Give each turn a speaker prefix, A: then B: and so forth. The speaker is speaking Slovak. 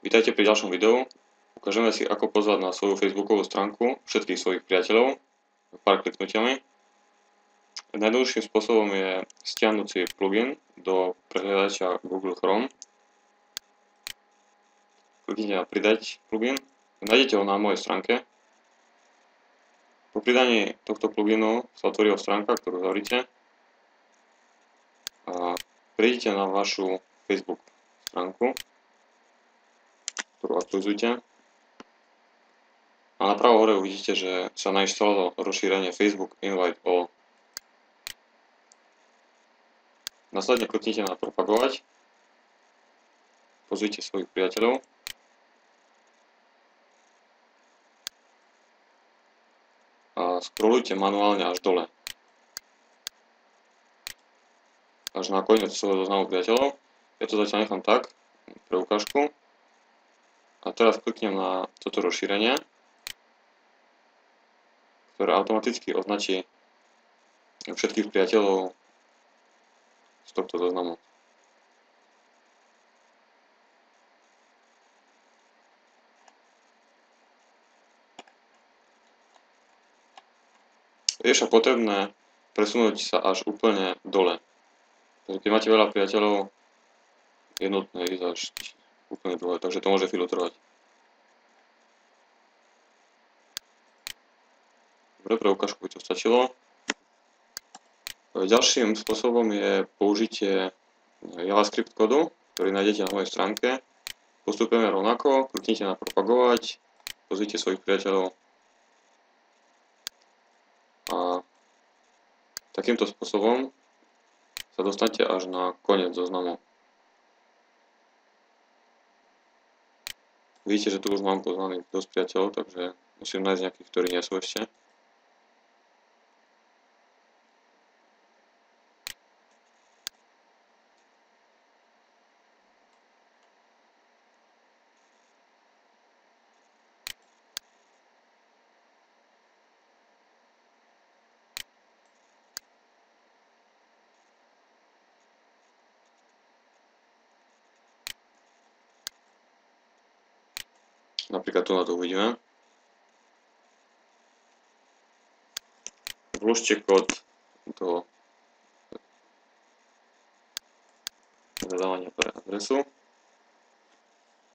A: Vítajte pri ďalšom videu. Ukážeme si, ako pozvať na svoju facebookovú stránku všetkých svojich priateľov pár kliknutiami. Najjednoduchším spôsobom je stiahnuť si plugin do prehliadača Google Chrome. Kliknite na pridať plugin. Nájdete ho na mojej stránke. Po pridaní tohto pluginu sa otvorí stránka, ktorú zavriete. A prejdite na vašu Facebook stránku, ktorú aktualizujete. A napravo hore uvidíte, že sa nainštalovalo rozšírenie Facebook Invite All. Následne kliknite na propagovať. Pozvite svojich priateľov. A scrollujte manuálne až dole. Až na koniec svojho zoznamu priateľov. Ja to zatiaľ nechám tak, pre ukážku. A teraz kliknem na toto rozšírenie, ktoré automaticky označí všetkých priateľov z tohto zoznamu. Je však potrebné presunúť sa až úplne dole. Takže keď máte veľa priateľov, je nutné ísť až úplne dole, takže to môže chvíľu trvať. Dobre, pre ukážku by to stačilo. Ďalším spôsobom je použitie JavaScript kódu, ktorý nájdete na mojej stránke. Postupujeme rovnako, kliknite na propagovať, pozrite svojich priateľov a takýmto spôsobom sa dostanete až na koniec zoznamu. Vidíte, že tu už mám pozvaných dosť priateľov, takže musím nájsť nejakých, ktorí nie sú ešte. Napríklad tu na to uvidíme. Vložte kód do zadávania pre adresu.